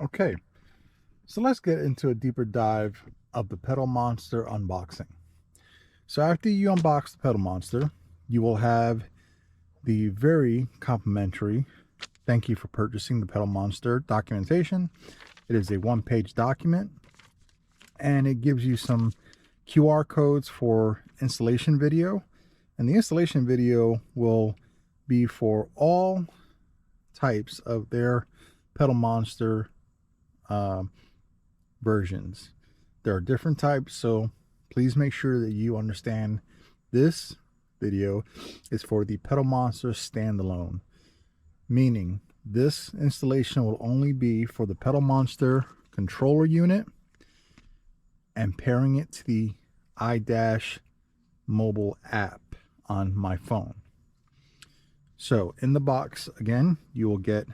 Okay, so let's get into a deeper dive of the PedalMonster unboxing. So after you unbox the PedalMonster, you will have the very complimentary thank you for purchasing the PedalMonster documentation. It is a one-page document, and it gives you some QR codes for installation video. And the installation video will be for all types of their PedalMonster versions. There are different types, so please make sure that you understand this video is for the PedalMonster standalone, meaning this installation will only be for the PedalMonster controller unit and pairing it to the iDash mobile app on my phone. So in the box, again, you will get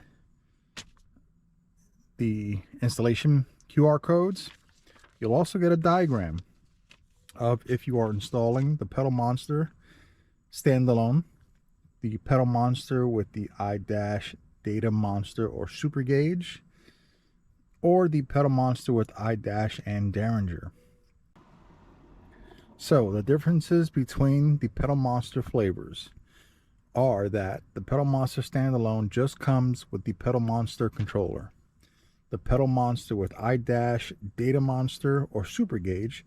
the installation QR codes. You'll also get a diagram of if you are installing the PedalMonster standalone, the PedalMonster with the iDash Data Monster or Super Gauge, or the PedalMonster with iDash and Derringer. So the differences between the PedalMonster flavors are that the PedalMonster standalone just comes with the PedalMonster controller. The PedalMonster with iDash, Data Monster, or Super Gauge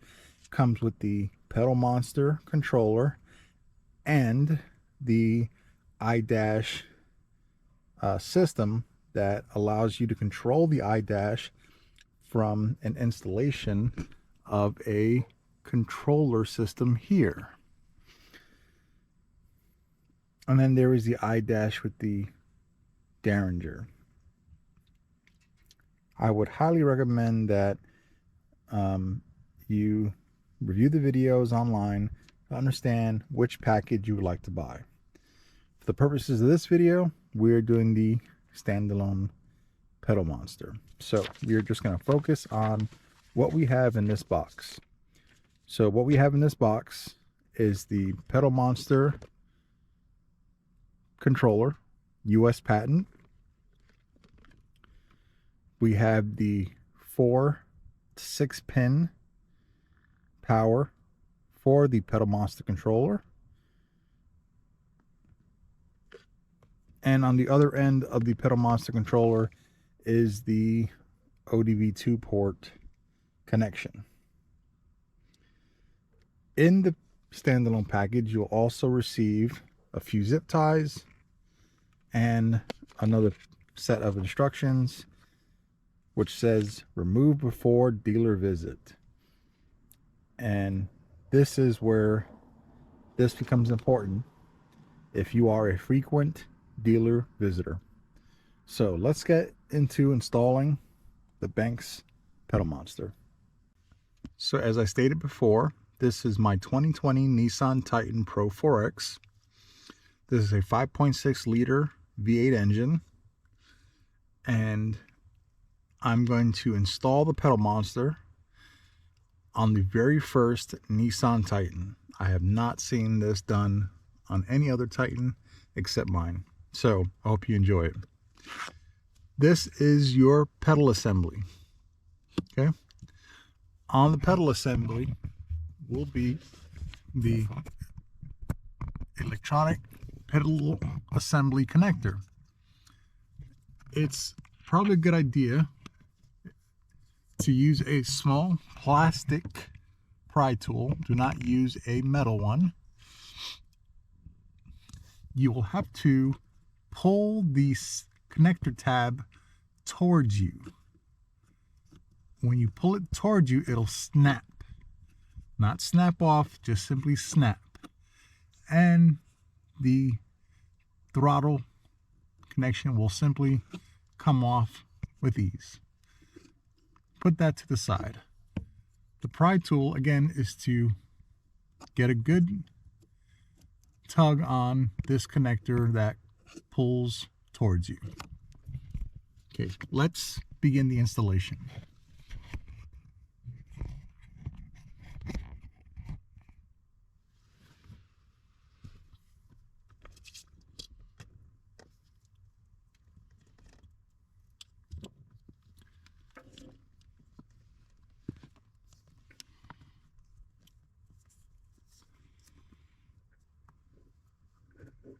comes with the PedalMonster controller and the iDash system that allows you to control the iDash from an installation of a controller system here. And then there is the iDash with the Derringer. I would highly recommend that you review the videos online to understand which package you would like to buy. For the purposes of this video, we're doing the standalone PedalMonster. So we're just going to focus on what we have in this box. So what we have in this box is the PedalMonster controller, US patent. We have the 4 to 6 pin power for the PedalMonster controller. And on the other end of the PedalMonster controller is the OBD-2 port connection. In the standalone package, you'll also receive a few zip ties and another set of instructions which says remove before dealer visit. And this is where this becomes important if you are a frequent dealer visitor. So let's get into installing the Banks PedalMonster. So as I stated before, this is my 2020 Nissan Titan Pro4X. This is a 5.6 liter V8 engine, and I'm going to install the PedalMonster on the very first Nissan Titan. I have not seen this done on any other Titan except mine. So I hope you enjoy it. This is your pedal assembly. Okay. On the pedal assembly will be the electronic pedal assembly connector. It's probably a good idea to use a small plastic pry tool. Do not use a metal one. You will have to pull the connector tab towards you. When you pull it towards you, it'll snap. Not snap off, just simply snap. And the throttle connection will simply come off with ease. Put that to the side. The pry tool, again, is to get a good tug on this connector that pulls towards you. Okay, let's begin the installation.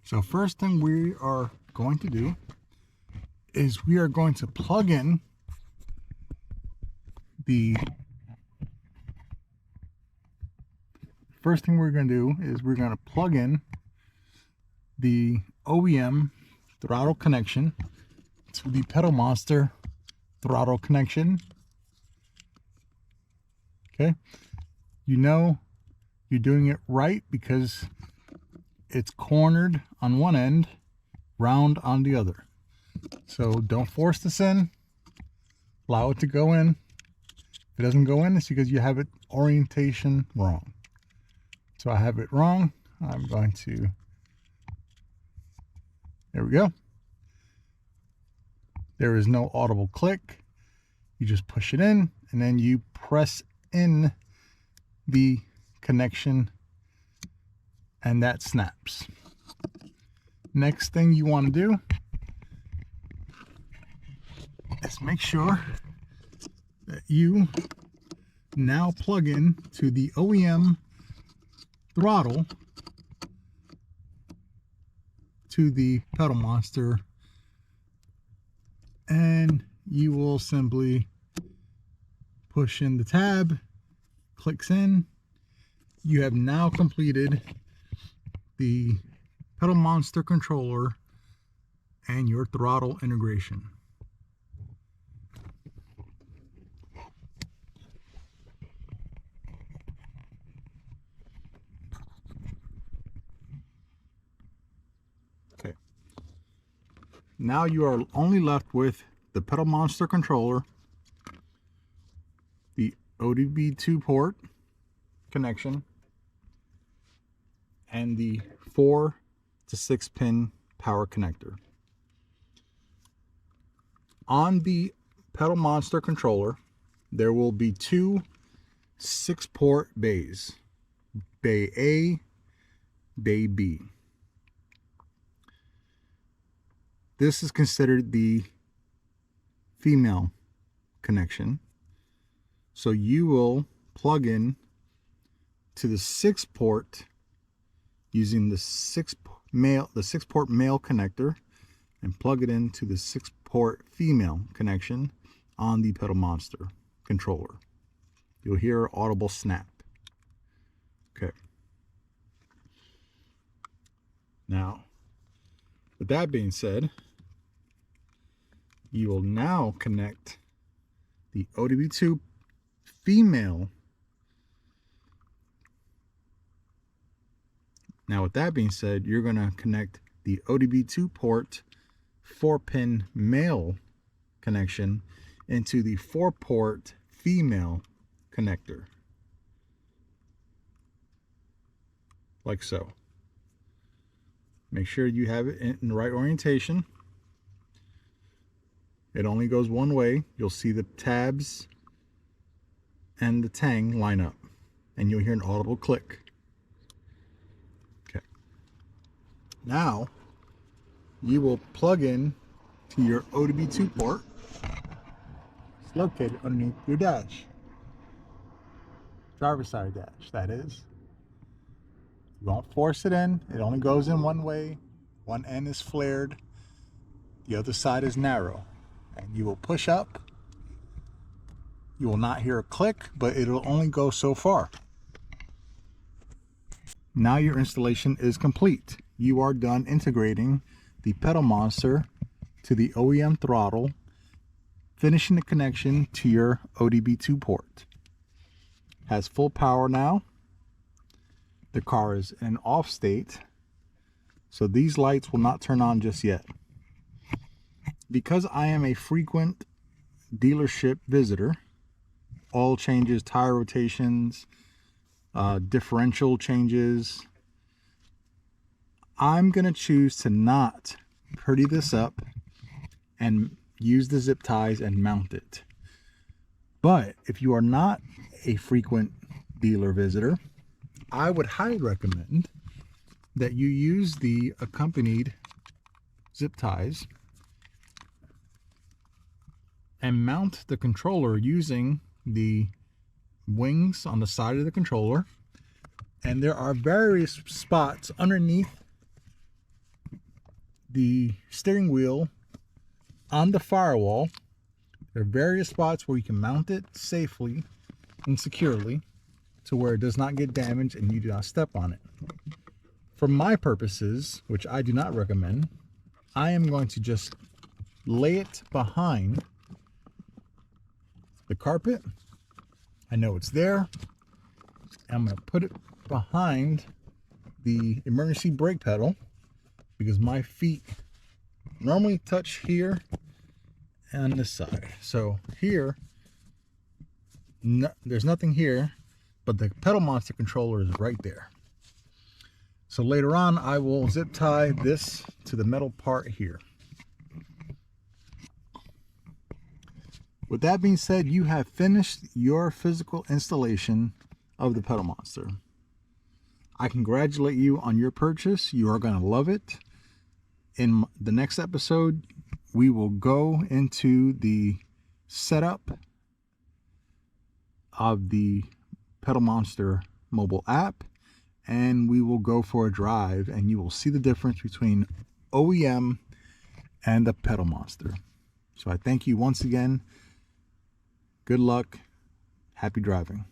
So first thing we are going to do is we are going to plug in the OEM throttle connection to the PedalMonster throttle connection. Okay, you know you're doing it right because it's cornered on one end, round on the other. So don't force this in, allow it to go in. If it doesn't go in, it's because you have it orientation wrong. So I have it wrong. I'm going to, there we go. There is no audible click. You just push it in and then you press in the connection and that snaps. Next thing you want to do is make sure that you now plug in to the OEM throttle to the PedalMonster, and you will simply push in the tab, clicks in. You have now completed the PedalMonster controller and your throttle integration. Okay. Now you are only left with the PedalMonster controller, the OBD2 port connection, and the 4 to 6 pin power connector. On the PedalMonster controller, there will be two 6-port bays, bay A, bay B. This is considered the female connection. So you will plug in to the 6-port using the 6-port male connector and plug it into the 6-port female connection on the PedalMonster controller. You'll hear an audible snap. Okay. Now, with that being said, you will now connect the OBD2 female. Now, with that being said, you're going to connect the OBD2 port 4-pin male connection into the 4-port female connector, like so. Make sure you have it in the right orientation. It only goes one way. You'll see the tabs and the tang line up, and you'll hear an audible click. Okay. Now, you will plug in to your OBD2 port. It's located underneath your dash. Driver's side dash, that is. You won't force it in. It only goes in one way. One end is flared. The other side is narrow. And you will push up. You will not hear a click, but it'll only go so far. Now your installation is complete. You are done integrating the PedalMonster to the OEM throttle, finishing the connection to your OBD2 port. Has full power now. The car is in off state, so these lights will not turn on just yet. Because I am a frequent dealership visitor, oil changes, tire rotations, differential changes, I'm going to choose to not pretty this up and use the zip ties and mount it. But if you are not a frequent dealer visitor, I would highly recommend that you use the accompanied zip ties and mount the controller using the wings on the side of the controller. And there are various spots underneath the steering wheel on the firewall. There are various spots where you can mount it safely and securely to where it does not get damaged and you do not step on it. For my purposes, which I do not recommend, I am going to just lay it behind the carpet. I know it's there. I'm going to put it behind the emergency brake pedal because my feet normally touch here and this side. So here, there's nothing here, but the PedalMonster controller is right there. So later on, I will zip tie this to the metal part here. With that being said, you have finished your physical installation of the PedalMonster. I congratulate you on your purchase. You are going to love it. In the next episode, we will go into the setup of the PedalMonster mobile app, and we will go for a drive, and you will see the difference between OEM and the PedalMonster. So I thank you once again. Good luck. Happy driving.